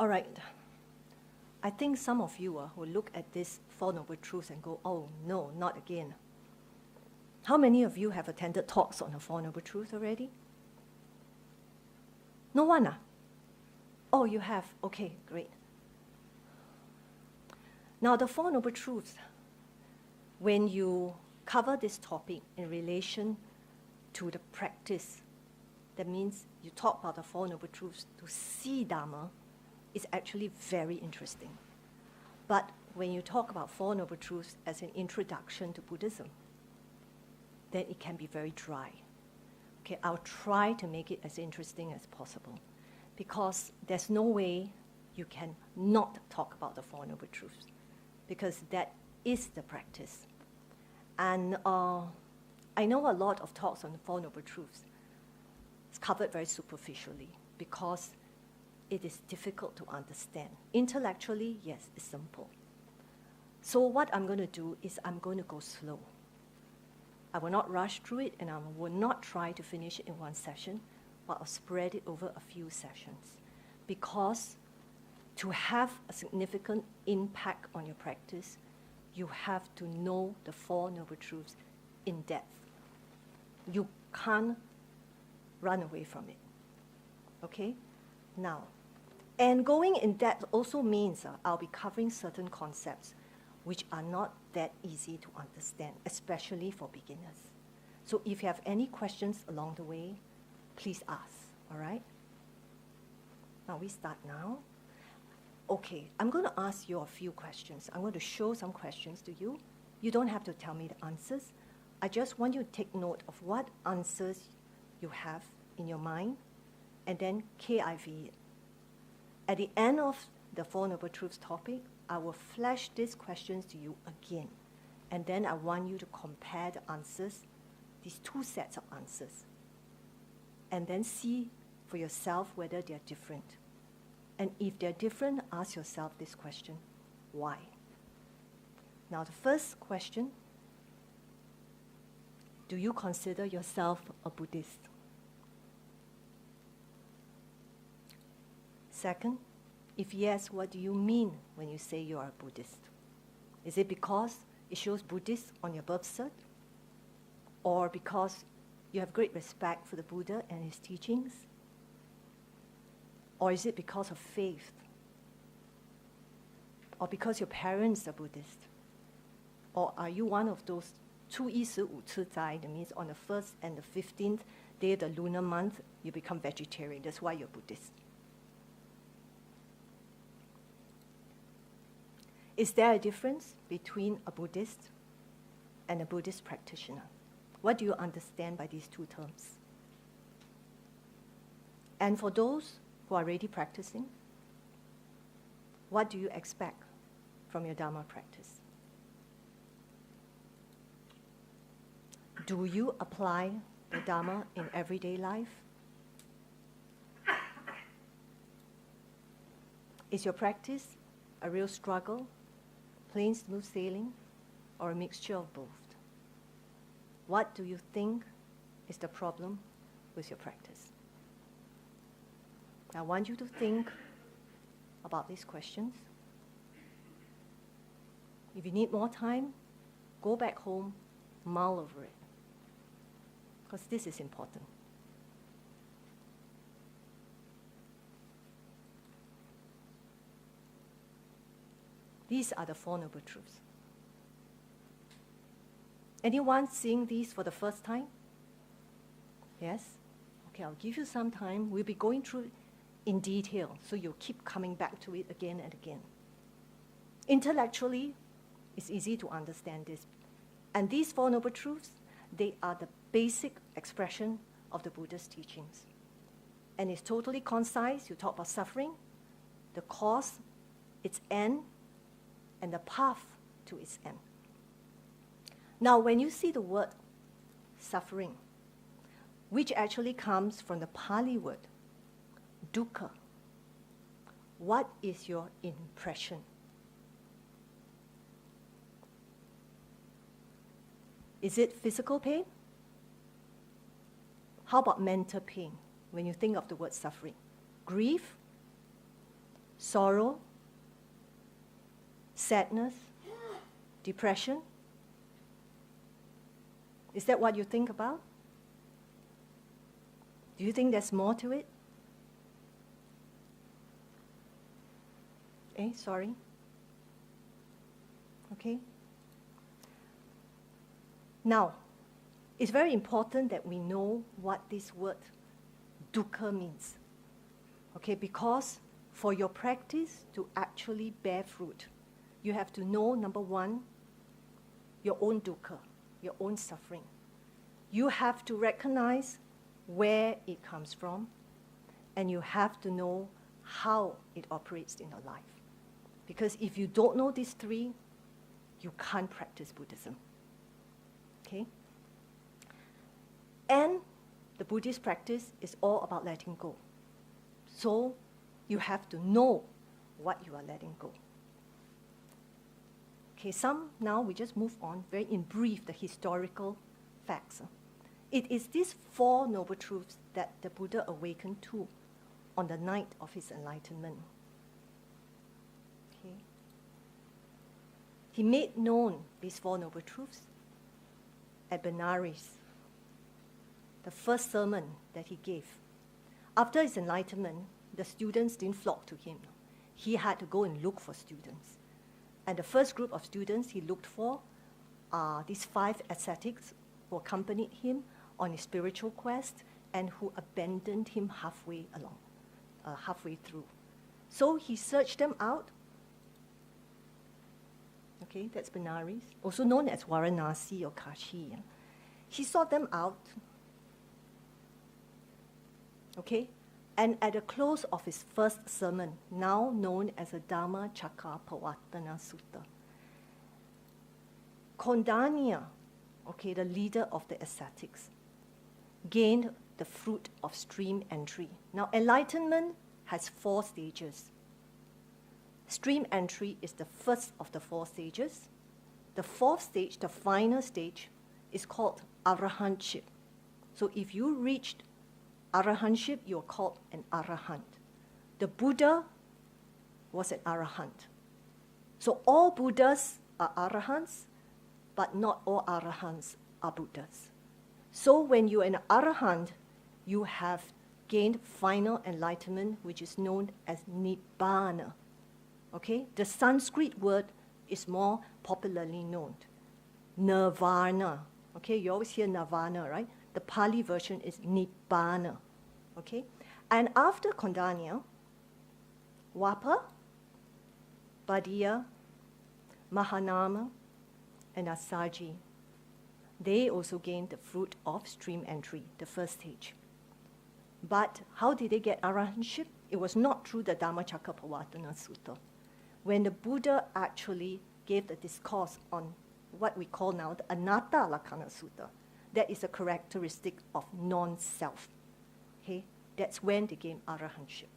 All right. I think some of you will look at this Four Noble Truths and go, oh, no, not again. How many of you have attended talks on the Four Noble Truths already? No one? Oh, you have. Okay, great. Now, the Four Noble Truths, when you cover this topic in relation to the practice, that means you talk about the Four Noble Truths to see Dhamma, is actually very interesting. But when you talk about Four Noble Truths as an introduction to Buddhism, then it can be very dry. Okay, I'll try to make it as interesting as possible, because there's no way you can not talk about the Four Noble Truths, because that is the practice. And I know a lot of talks on the Four Noble Truths. It's covered very superficially because it is difficult to understand. Intellectually, yes, it's simple. So what I'm going to do is I'm going to go slow. I will not rush through it, and I will not try to finish it in one session, but I'll spread it over a few sessions. Because to have a significant impact on your practice, you have to know the Four Noble Truths in depth. You can't run away from it. Okay? Now, and going in depth also means I'll be covering certain concepts which are not that easy to understand, especially for beginners. So if you have any questions along the way, please ask, all right? Now we start now. Okay, I'm going to ask you a few questions. I'm going to show some questions to you. You don't have to tell me the answers. I just want you to take note of what answers you have in your mind, and then KIV it. At the end of the Four Noble Truths topic, I will flash these questions to you again. And then I want you to compare the answers, these two sets of answers, and then see for yourself whether they're different. And if they're different, ask yourself this question: why? Now, the first question: do you consider yourself a Buddhist? Second, if yes, what do you mean when you say you are a Buddhist? Is it because it shows Buddhist on your birth cert? Or because you have great respect for the Buddha and his teachings? Or is it because of faith? Or because your parents are Buddhist? Or are you one of those 初一十五次斋, that means on the 1st and the 15th day of the lunar month, you become vegetarian. That's why you're Buddhist. Is there a difference between a Buddhist and a Buddhist practitioner? What do you understand by these two terms? And for those who are already practicing, what do you expect from your Dhamma practice? Do you apply the Dhamma in everyday life? Is your practice a real struggle, plain smooth sailing, or a mixture of both? What do you think is the problem with your practice? I want you to think about these questions. If you need more time, go back home, mull over it, because this is important. These are the Four Noble Truths. Anyone seeing these for the first time? Yes? Okay, I'll give you some time. We'll be going through it in detail, so you'll keep coming back to it again and again. Intellectually, it's easy to understand this. And these Four Noble Truths, they are the basic expression of the Buddha's teachings. And it's totally concise. You talk about suffering, the cause, its end, and the path to its end. Now, when you see the word suffering, which actually comes from the Pali word, dukkha, what is your impression? Is it physical pain? How about mental pain when you think of the word suffering? Grief? sorrow, sadness, depression? Is that what you think about? Do you think there's more to it? Sorry. Okay. Now, it's very important that we know what this word dukkha means. Okay, because for your practice to actually bear fruit, you have to know, number one, your own dukkha, your own suffering. You have to recognize where it comes from, and you have to know how it operates in your life. Because if you don't know these three, you can't practice Buddhism. Okay? And the Buddhist practice is all about letting go. So you have to know what you are letting go. Okay, now we just move on very in brief, the historical facts. It is these four noble truths that the Buddha awakened to on the night of his enlightenment. Okay. He made known these four noble truths at Benares, the first sermon that he gave. After his enlightenment, the students didn't flock to him. He had to go and look for students. And the first group of students he looked for are these 5 ascetics who accompanied him on his spiritual quest and who abandoned him halfway through. So he searched them out. Okay, that's Benares, also known as Varanasi or Kashi. He sought them out. Okay, and at the close of his first sermon, now known as the Dhammacakkappavattana Sutta, Kondanya, okay, the leader of the ascetics, gained the fruit of stream entry. Now, enlightenment has 4 stages. Stream entry is the first of the 4 stages. The 4th stage, the final stage, is called arahantship. So if you reached arahantship, you're called an arahant. The Buddha was an arahant. So all Buddhas are arahants, but not all arahants are Buddhas. So when you're an arahant, you have gained final enlightenment, which is known as nibbana. Okay? The Sanskrit word is more popularly known. Nirvana. Okay? You always hear nirvana, right? The Pali version is nibbana. Okay? And after Kondanya, Wapa, Badiya, Mahanama, and Asaji, they also gained the fruit of stream entry, the first stage. But how did they get arahantship? It was not through the Dhammacakkappavattana Sutta. When the Buddha actually gave the discourse on what we call now the Anatta Lakkhana Sutta, that is a characteristic of non-self. Okay? That's when they gained arahantship.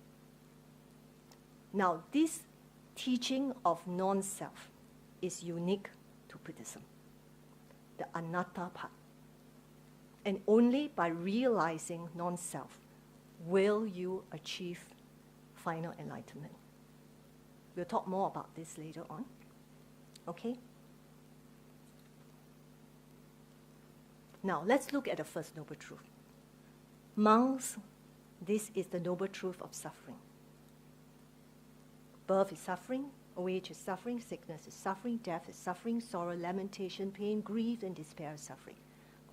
Now, this teaching of non-self is unique to Buddhism, the anatta part. And only by realizing non-self will you achieve final enlightenment. We'll talk more about this later on. Okay? Now, let's look at the first noble truth. Monks, this is the noble truth of suffering. Birth is suffering, old age is suffering, sickness is suffering, death is suffering, sorrow, lamentation, pain, grief, and despair is suffering.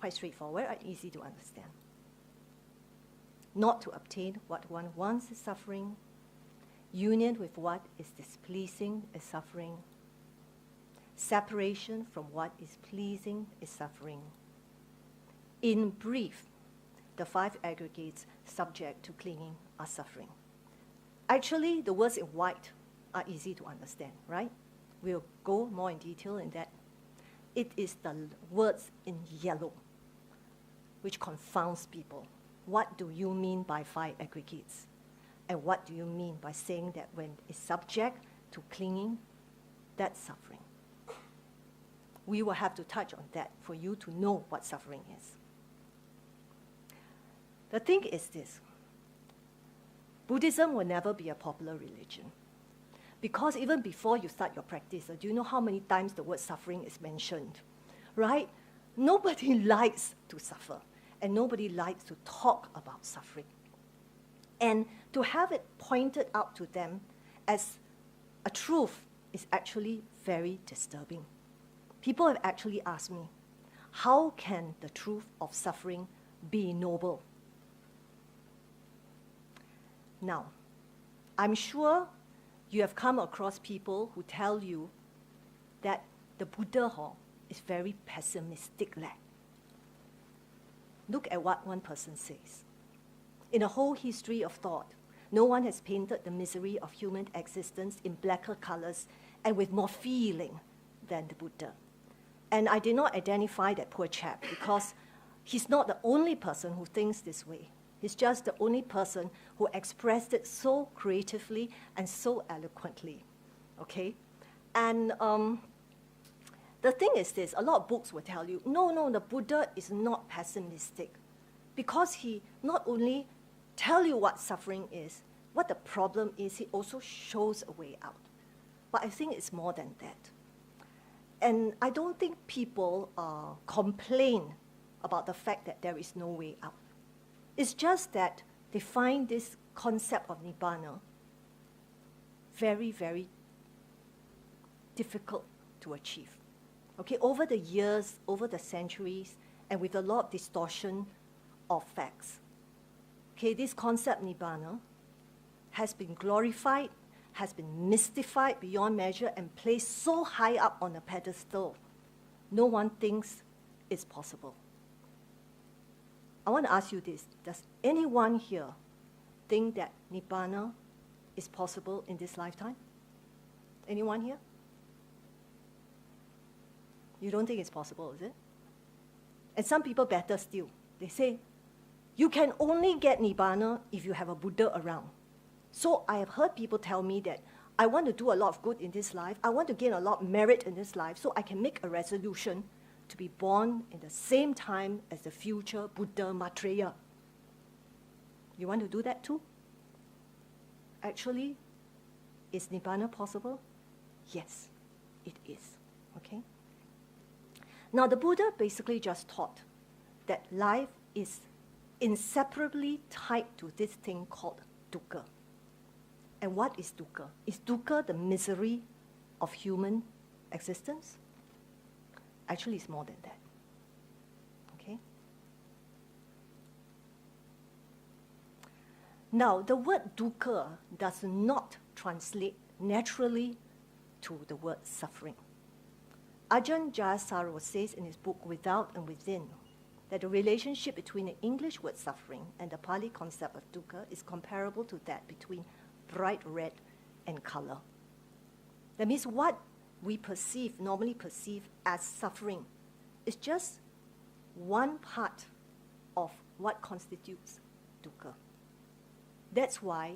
Quite straightforward and easy to understand. Not to obtain what one wants is suffering. Union with what is displeasing is suffering. Separation from what is pleasing is suffering. In brief, the 5 aggregates subject to clinging are suffering. Actually, the words in white are easy to understand, right? We'll go more in detail in that. It is the words in yellow which confounds people. What do you mean by 5 aggregates? And what do you mean by saying that when it's subject to clinging, that's suffering? We will have to touch on that for you to know what suffering is. The thing is this. Buddhism will never be a popular religion. Because even before you start your practice, do you know how many times the word suffering is mentioned? Right? Nobody likes to suffer, and nobody likes to talk about suffering. And to have it pointed out to them as a truth is actually very disturbing. People have actually asked me, how can the truth of suffering be noble? Now, I'm sure you have come across people who tell you that the Buddha is very pessimistic. Look at what one person says. In a whole history of thought, no one has painted the misery of human existence in blacker colors and with more feeling than the Buddha. And I did not identify that poor chap because he's not the only person who thinks this way. He's just the only person who expressed it so creatively and so eloquently, okay? And the thing is this, a lot of books will tell you, no, the Buddha is not pessimistic because he not only tell you what suffering is, what the problem is, he also shows a way out. But I think it's more than that. And I don't think people complain about the fact that there is no way out. It's just that they find this concept of Nibbana very, very difficult to achieve. Okay, over the years, over the centuries, and with a lot of distortion of facts, okay, this concept Nibbana has been glorified, has been mystified beyond measure, and placed so high up on a pedestal, no one thinks it's possible. I want to ask you this. Does anyone here think that Nibbana is possible in this lifetime? Anyone here? You don't think it's possible, is it? And some people better still. They say, you can only get Nibbana if you have a Buddha around. So I have heard people tell me that I want to do a lot of good in this life. I want to gain a lot of merit in this life so I can make a resolution to be born in the same time as the future Buddha Maitreya. You want to do that too? Actually, is Nibbana possible? Yes, it is. Okay? Now, the Buddha basically just taught that life is inseparably tied to this thing called dukkha. And what is dukkha? Is dukkha the misery of human existence? Actually, it's more than that. Okay? Now, the word dukkha does not translate naturally to the word suffering. Ajahn Jayasaro says in his book Without and Within that the relationship between the English word suffering and the Pali concept of dukkha is comparable to that between bright red and color. That means what we normally perceive as suffering is just one part of what constitutes dukkha. That's why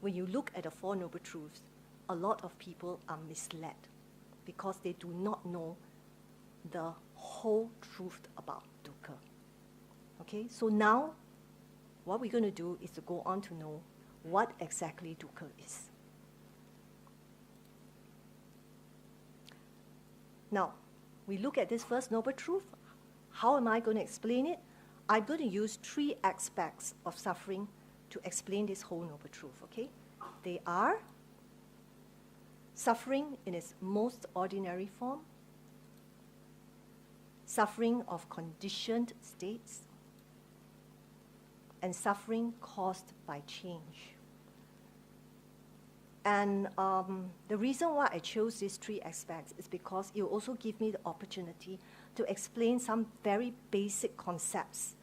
when you look at the Four Noble Truths, a lot of people are misled because they do not know the whole truth about dukkha. Okay, so now what we're going to do is to go on to know what exactly dukkha is. Now, we look at this first noble truth. How am I going to explain it? I'm going to use three aspects of suffering to explain this whole noble truth, okay? They are suffering in its most ordinary form, suffering of conditioned states, and suffering caused by change. And the reason why I chose these three aspects is because it will also give me the opportunity to explain some very basic concepts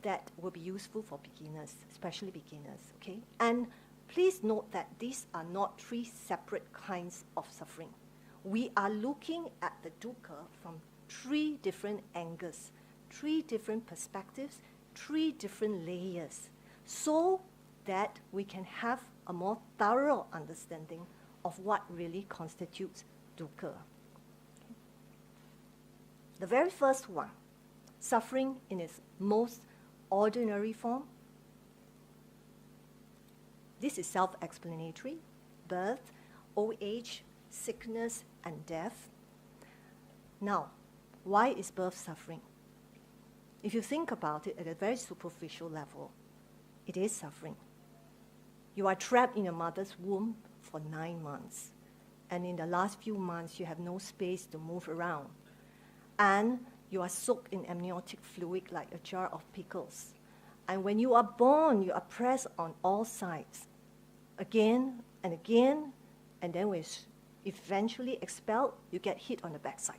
that will be useful for beginners, especially beginners, okay? And please note that these are not three separate kinds of suffering. We are looking at the dukkha from three different angles, three different perspectives, three different layers, so that we can have a more thorough understanding of what really constitutes dukkha. Okay. The very first one, suffering in its most ordinary form. This is self-explanatory. Birth, old age, sickness, and death. Now, why is birth suffering? If you think about it at a very superficial level, it is suffering. You are trapped in your mother's womb for 9 months. And in the last few months, you have no space to move around. And you are soaked in amniotic fluid like a jar of pickles. And when you are born, you are pressed on all sides, again and again, and then when eventually expelled, you get hit on the backside.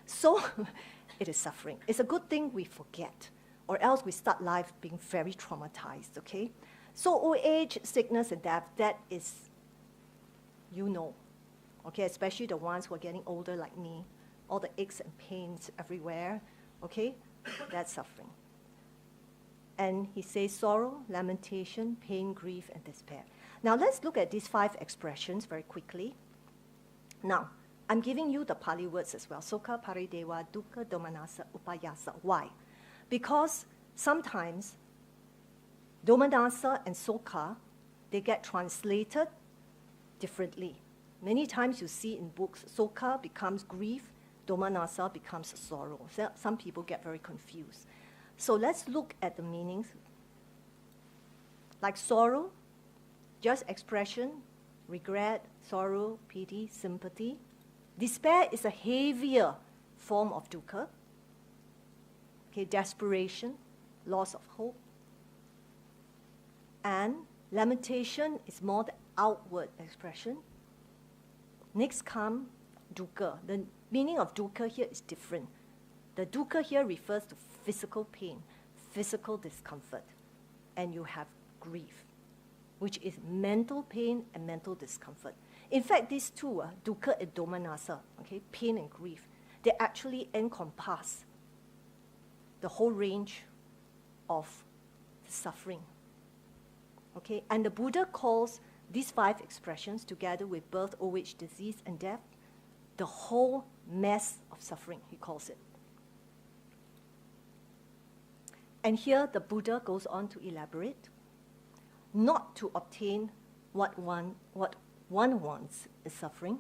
So it is suffering. It's a good thing we forget, or else we start life being very traumatized, okay? So old age, sickness, and death, that is, okay, especially the ones who are getting older like me, all the aches and pains everywhere, okay? That's suffering. And he says sorrow, lamentation, pain, grief, and despair. Now let's look at these 5 expressions very quickly. Now, I'm giving you the Pali words as well. Sukha, paridewa, dukkha, domanassa, upayasa. Why? Because sometimes domanassa and sukha, they get translated differently. Many times you see in books, sukha becomes grief, domanassa becomes sorrow. So some people get very confused. So let's look at the meanings. Like sorrow, just expression, regret, sorrow, pity, sympathy. Despair is a heavier form of dukkha. Okay, desperation, loss of hope. And lamentation is more the outward expression. Next comes dukkha. The meaning of dukkha here is different. The dukkha here refers to physical pain, physical discomfort, and you have grief, which is mental pain and mental discomfort. In fact, these two, dukkha and domanassa, okay, pain and grief, they actually encompass the whole range of the suffering. Okay, and the Buddha calls these 5 expressions, together with birth, old age, disease, and death, the whole mess of suffering, he calls it. And here the Buddha goes on to elaborate, not to obtain what one wants is suffering.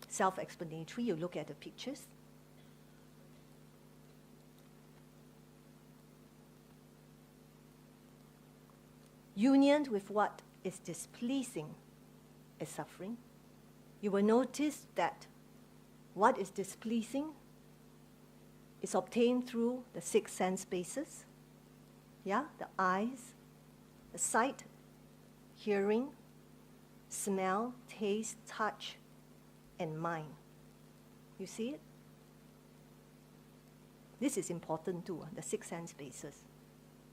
Self-explanatory, you look at the pictures. Union with what is displeasing is suffering. You will notice that what is displeasing is obtained through the 6 sense bases. Yeah, the eyes, the sight, hearing, smell, taste, touch, and mind. You see it? This is important too, the 6 sense bases.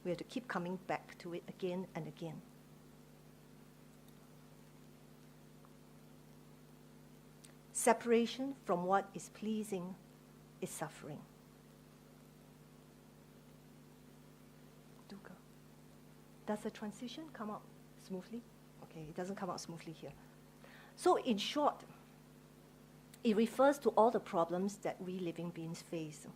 We have to keep coming back to it again and again. Separation from what is pleasing is suffering. Dukkha. Does the transition come out smoothly? Okay, it doesn't come out smoothly here. So in short, it refers to all the problems that we living beings face.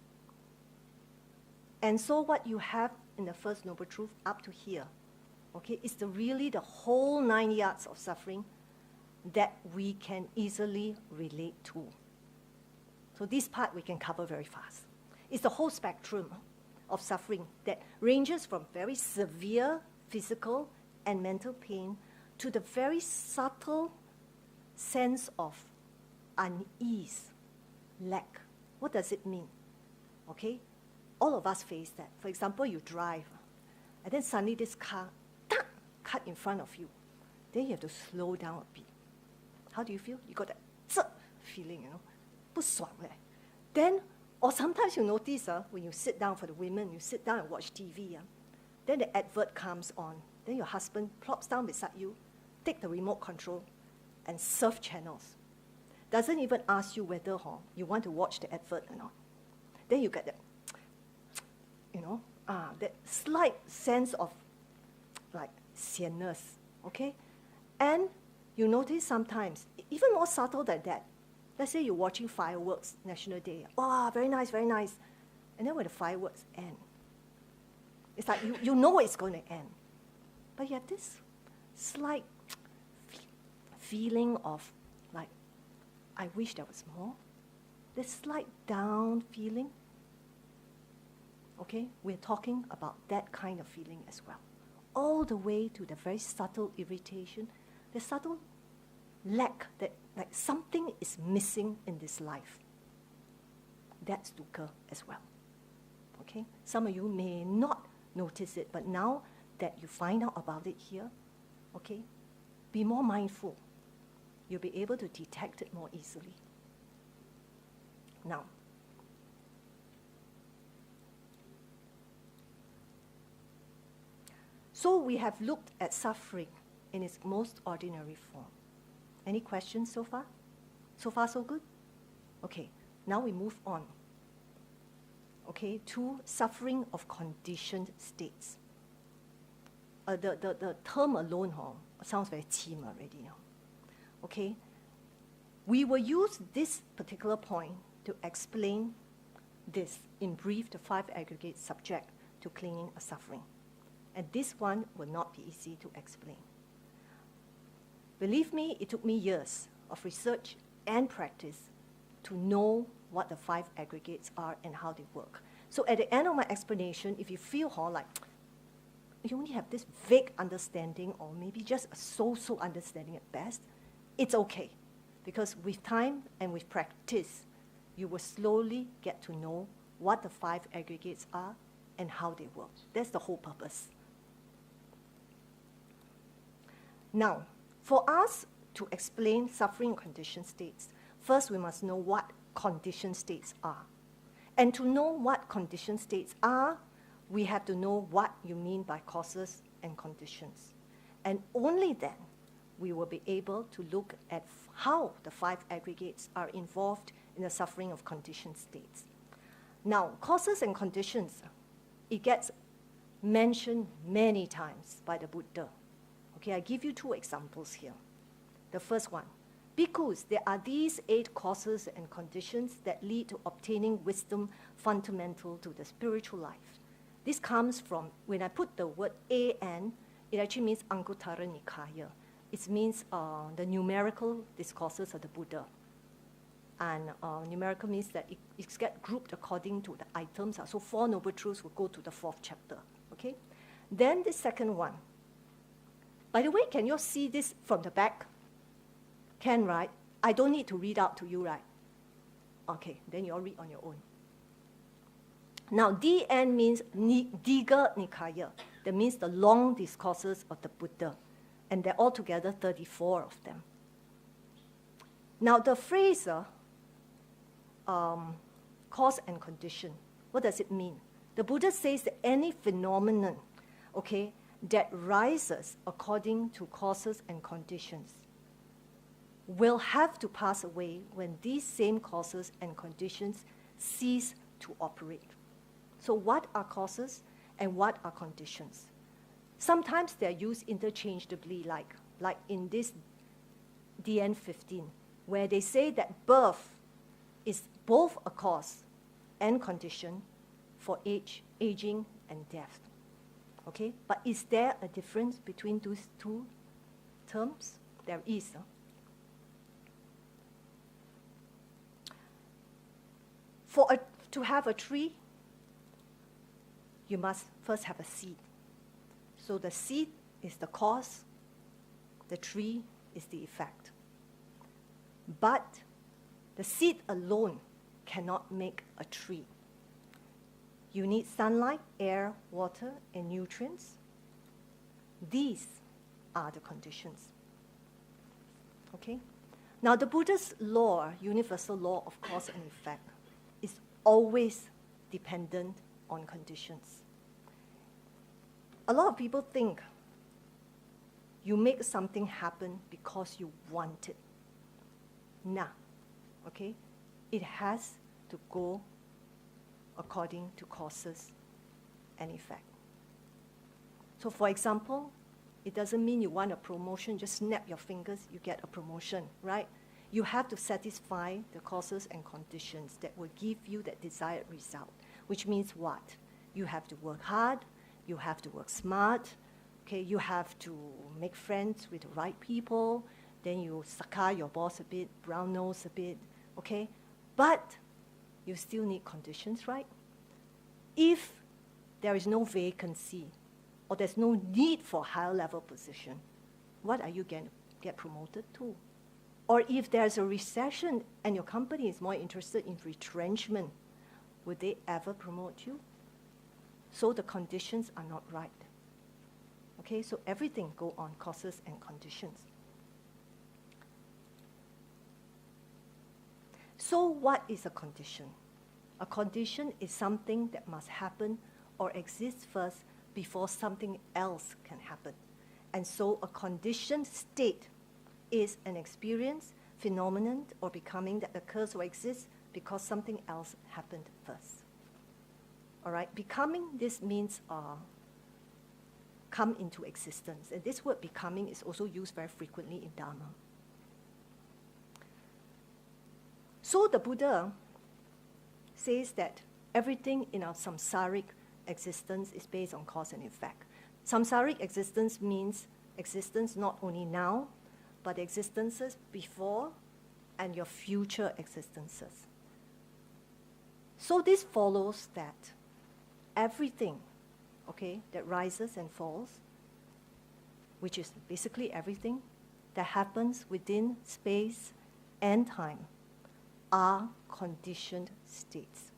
And so what you have in the First Noble Truth up to here, okay, is really the whole 9 yards of suffering that we can easily relate to. So this part we can cover very fast. It's the whole spectrum of suffering that ranges from very severe physical and mental pain to the very subtle sense of unease, lack. What does it mean? Okay? All of us face that. For example, you drive, and then suddenly this car cut in front of you. Then you have to slow down a bit. How do you feel? You got that feeling, 不爽leh. Then, or sometimes you notice when you sit down, for the women, you sit down and watch TV, then the advert comes on. Then your husband plops down beside you, take the remote control, and surf channels. Doesn't even ask you whether you want to watch the advert or not. Then you get that, that slight sense of like sianness, okay? And you notice sometimes, even more subtle than that, let's say you're watching fireworks, National Day. Oh, very nice, very nice. And then when the fireworks end, it's like you know it's going to end. But you have this slight feeling of like, I wish there was more. This slight down feeling. Okay, we're talking about that kind of feeling as well. All the way to the very subtle irritation, the subtle lack that like something is missing in this life. That's dukkha as well. Okay, some of you may not notice it, but now that you find out about it here, okay, be more mindful. You'll be able to detect it more easily. Now, so we have looked at suffering in its most ordinary form. Any questions so far? So far, so good? Okay, now we move on. Okay, to suffering of conditioned states. The term alone sounds very cheem already. Okay, we will use this particular point to explain this in brief, the 5 aggregates subject to clinging or suffering. And this one will not be easy to explain. Believe me, it took me years of research and practice to know what the 5 aggregates are and how they work. So at the end of my explanation, if you feel like you only have this vague understanding or maybe just a so-so understanding at best, it's okay. Because with time and with practice, you will slowly get to know what the 5 aggregates are and how they work. That's the whole purpose. Now, for us to explain suffering conditioned states, first we must know what conditioned states are. And to know what conditioned states are, we have to know what you mean by causes and conditions. And only then we will be able to look at how the 5 aggregates are involved in the suffering of conditioned states. Now, causes and conditions, it gets mentioned many times by the Buddha. Okay, I give you 2 examples here. The first one, bhikkhus, there are these 8 causes and conditions that lead to obtaining wisdom fundamental to the spiritual life. This comes from, when I put the word AN, it actually means Anguttara Nikaya. It means the numerical discourses of the Buddha. And numerical means that it gets grouped according to the items. So 4 Noble Truths will go to the 4th chapter. Okay? Then the second one. By the way, can you see this from the back? Can, right? I don't need to read out to you, right? Okay, then you all read on your own. Now, DN means Digha Nikaya. That means the long discourses of the Buddha. And there are altogether 34 of them. Now, the phrase, cause and condition, what does it mean? The Buddha says that any phenomenon, okay, that rises according to causes and conditions will have to pass away when these same causes and conditions cease to operate. So what are causes and what are conditions? Sometimes they're used interchangeably, like in this DN 15, where they say that birth is both a cause and condition for aging and death. Okay? But is there a difference between those 2 terms? There is. To have a tree, you must first have a seed. So the seed is the cause, the tree is the effect. But the seed alone cannot make a tree. You need sunlight, air, water, and nutrients. These are the conditions. Okay? Now, the Buddha's law, universal law of cause and effect, is always dependent on conditions. A lot of people think you make something happen because you want it. Nah, okay? It has to go according to causes and effect. So for example, it doesn't mean you want a promotion, just snap your fingers, you get a promotion, right? You have to satisfy the causes and conditions that will give you that desired result, which means what? You have to work hard, you have to work smart, okay? You have to make friends with the right people, then you sakar your boss a bit, brown nose a bit, okay? But you still need conditions, right? If there is no vacancy or there's no need for higher level position, what are you going to get promoted to? Or if there's a recession and your company is more interested in retrenchment, would they ever promote you? So the conditions are not right. Okay, so everything go on causes and conditions. So what is a condition? A condition is something that must happen or exist first before something else can happen. And so a conditioned state is an experience, phenomenon, or becoming that occurs or exists because something else happened first. All right, becoming, this means come into existence. And this word becoming is also used very frequently in Dhamma. So the Buddha says that everything in our samsaric existence is based on cause and effect. Samsaric existence means existence not only now, but existences before and your future existences. So this follows that everything, okay, that rises and falls, which is basically everything that happens within space and time, are conditioned states.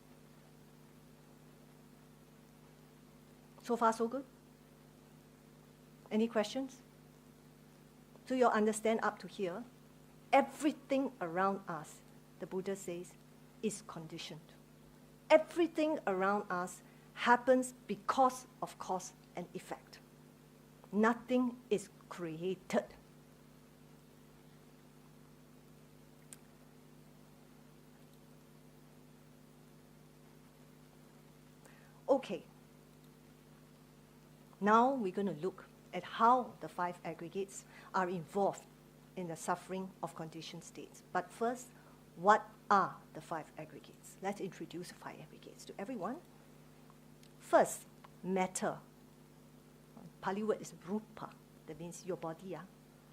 So far, so good? Any questions? So you'll understand up to here, everything around us, the Buddha says, is conditioned. Everything around us happens because of cause and effect. Nothing is created. Okay. Now we're going to look at how the 5 aggregates are involved in the suffering of conditioned states. But first, what are the 5 aggregates? Let's introduce the 5 aggregates to everyone. First, matter. Pali word is rupa. That means your body.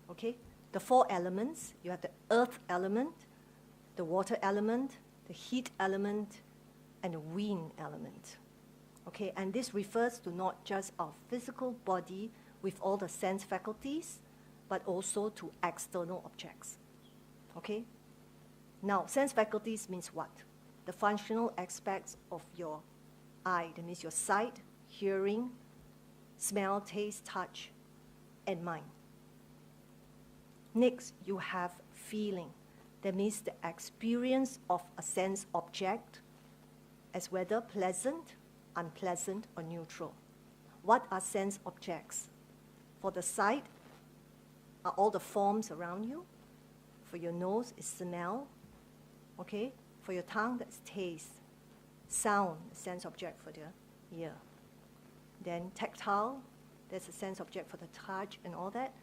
Okay? The 4 elements, you have the earth element, the water element, the heat element, and the wind element. Okay, and this refers to not just our physical body with all the sense faculties, but also to external objects. Okay? Now, sense faculties means what? The functional aspects of your eye. That means your sight, hearing, smell, taste, touch, and mind. Next, you have feeling. That means the experience of a sense object as whether pleasant, unpleasant, or neutral. What are sense objects? For the sight, are all the forms around you. For your nose, is smell. Okay? For your tongue, that's taste. Sound, a sense object for the ear. Then tactile, there's a sense object for the touch and all that.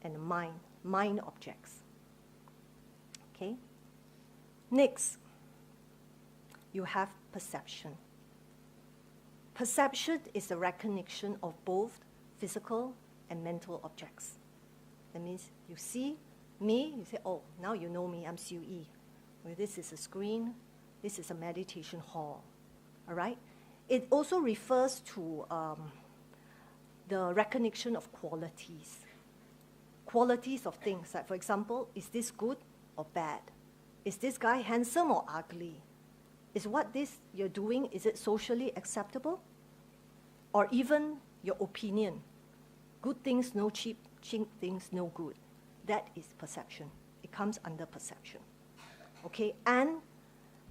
And mind objects. Okay? Next, you have perception. Perception is the recognition of both physical and mental objects. That means you see me, you say, oh, now you know me, I'm Siu Yi. Well, this is a screen, this is a meditation hall. All right? It also refers to the recognition of qualities. Qualities of things, like for example, is this good or bad? Is this guy handsome or ugly? Is what this you're doing, is it socially acceptable? Or even your opinion. Good things no cheap, cheap things no good. That is perception. It comes under perception. Okay, and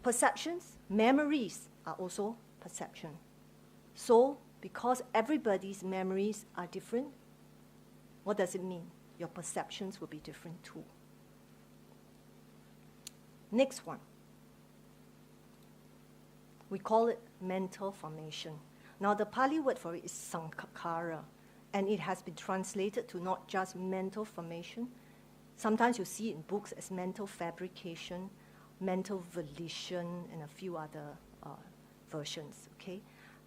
perceptions, memories are also perception. So, because everybody's memories are different, what does it mean? Your perceptions will be different too. Next one. We call it mental formation. Now, the Pali word for it is sankhara, and it has been translated to not just mental formation. Sometimes you see it in books as mental fabrication, mental volition, and a few other versions, okay?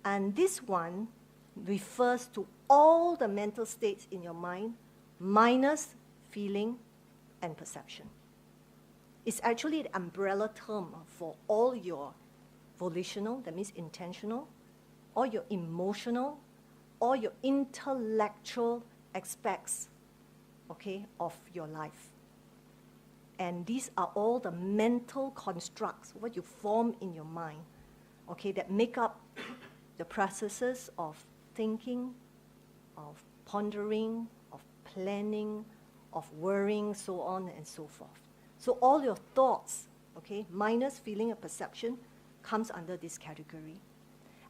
And this one refers to all the mental states in your mind, minus feeling, and perception. It's actually the umbrella term for all your volitional, that means intentional, all your emotional, all your intellectual aspects, okay, of your life. And these are all the mental constructs, what you form in your mind, okay, that make up the processes of thinking, of pondering, of planning, of worrying, so on and so forth. So all your thoughts, okay, minus feeling and perception, comes under this category.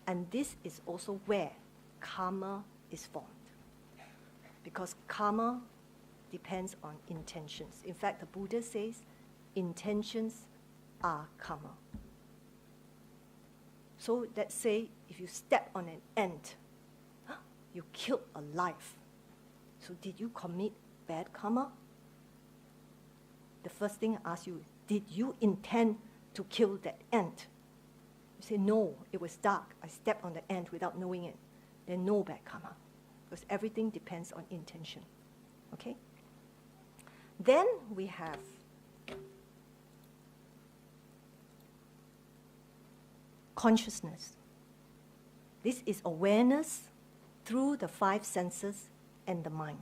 And this is also where karma is formed. Because karma depends on intentions. In fact, the Buddha says, intentions are karma. So let's say if you step on an ant, you killed a life. So did you commit bad karma? The first thing I ask you, did you intend to kill that ant? You say, no, it was dark. I stepped on the ant without knowing it. Then no bad karma. Because everything depends on intention. Okay? Then we have consciousness. This is awareness through the five senses and the mind.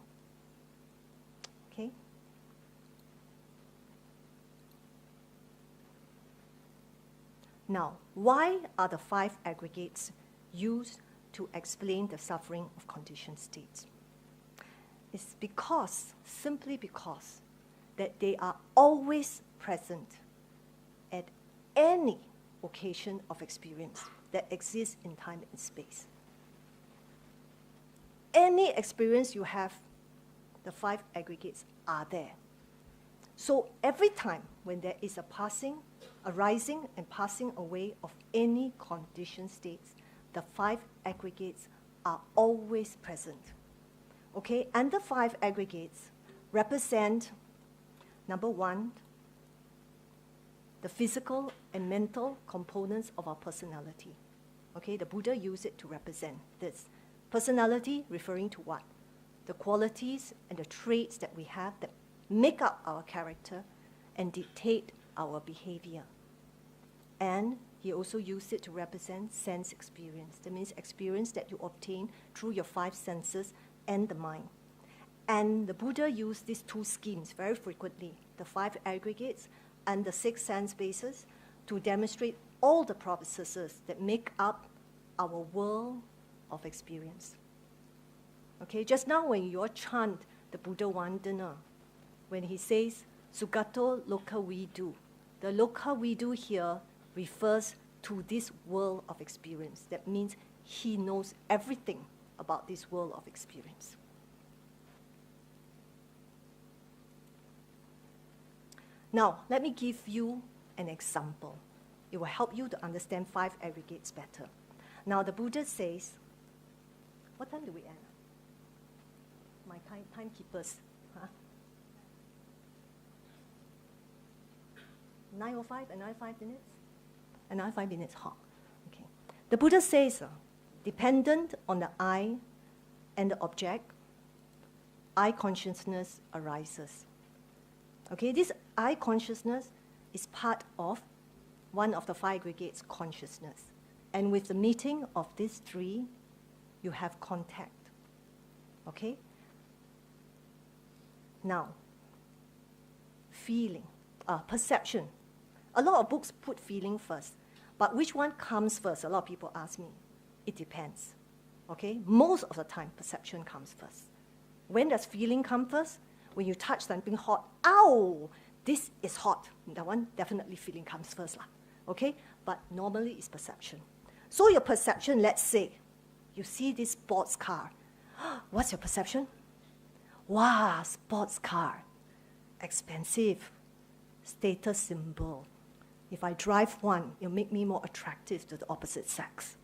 Okay? Now, why are the five aggregates used to explain the suffering of conditioned states? It's because, simply because, that they are always present at any occasion of experience that exists in time and space. Any experience you have, the five aggregates are there. So every time when there is a passing, arising and passing away of any conditioned states, the five aggregates are always present. Okay, and the five aggregates represent, number one, the physical and mental components of our personality. Okay, the Buddha used it to represent this. Personality referring to what? The qualities and the traits that we have that make up our character and dictate our behavior. And he also used it to represent sense experience. That means experience that you obtain through your five senses and the mind. And the Buddha used these two schemes very frequently, the five aggregates and the six sense bases, to demonstrate all the processes that make up our world of experience. Okay, just now when you chant the Buddha Vandana, when he says, Sugato Loka Vidu, the Loka Vidu here refers to this world of experience. That means he knows everything about this world of experience. Now, let me give you an example. It will help you to understand five aggregates better. Now, the Buddha says, what time do we end? My timekeepers. Huh? 9:05, another 5 minutes? Another 5 minutes, okay. The Buddha says, dependent on the I and the object, I consciousness arises. Okay, this I consciousness is part of one of the five aggregates, consciousness. And with the meeting of these three, you have contact. Okay? Now, feeling, perception. A lot of books put feeling first, but which one comes first? A lot of people ask me. It depends. Okay? Most of the time, perception comes first. When does feeling come first? When you touch something hot, ow, this is hot. That one definitely feeling comes first. Okay? But normally it's perception. So your perception, let's say, you see this sports car. What's your perception? Wow, sports car. Expensive. Status symbol. If I drive one, it'll make me more attractive to the opposite sex.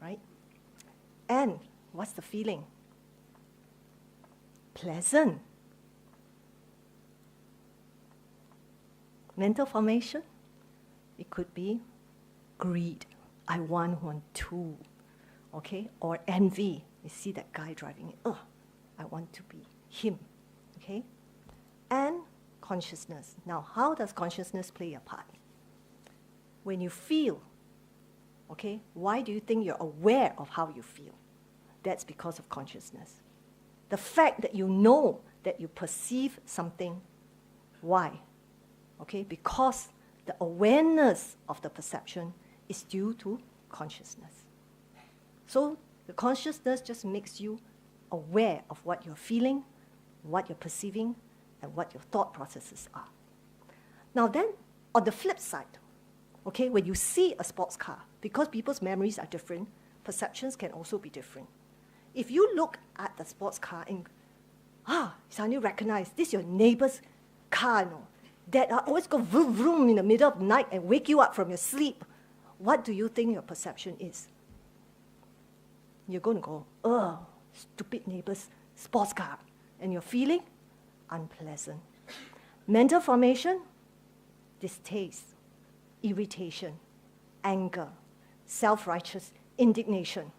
Right? And what's the feeling? Pleasant. Mental formation? It could be greed. I want one too. Okay? Or envy. You see that guy driving it. I want to be him. Okay? And consciousness. Now, how does consciousness play a part? When you feel, okay, why do you think you're aware of how you feel? That's because of consciousness. The fact that you know that you perceive something, why? Okay, because the awareness of the perception is due to consciousness. So the consciousness just makes you aware of what you're feeling, what you're perceiving, and what your thought processes are. Now then, on the flip side, okay, when you see a sports car, because people's memories are different, perceptions can also be different. If you look at the sports car and, you suddenly recognize this is your neighbor's car, that always go vroom vroom in the middle of the night and wake you up from your sleep, what do you think your perception is? You're going to go, stupid neighbor's sports car. And you're feeling unpleasant. Mental formation, distaste, irritation, anger, self-righteous indignation.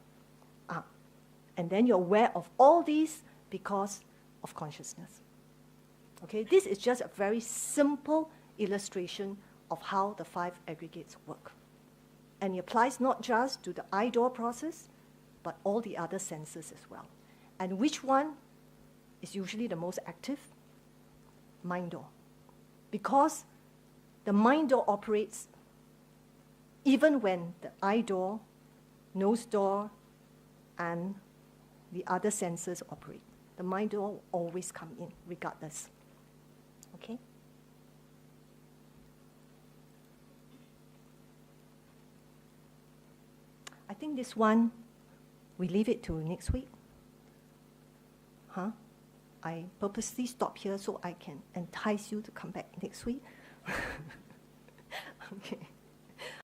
And then you're aware of all these because of consciousness. Okay, this is just a very simple illustration of how the 5 aggregates work. And it applies not just to the eye door process, but all the other senses as well. And which one is usually the most active? Mind door. Because the mind door operates even when the eye door, nose door, and the other senses operate. The mind door will always come in, regardless. Okay? I think this one, we leave it to next week. I purposely stop here so I can entice you to come back next week.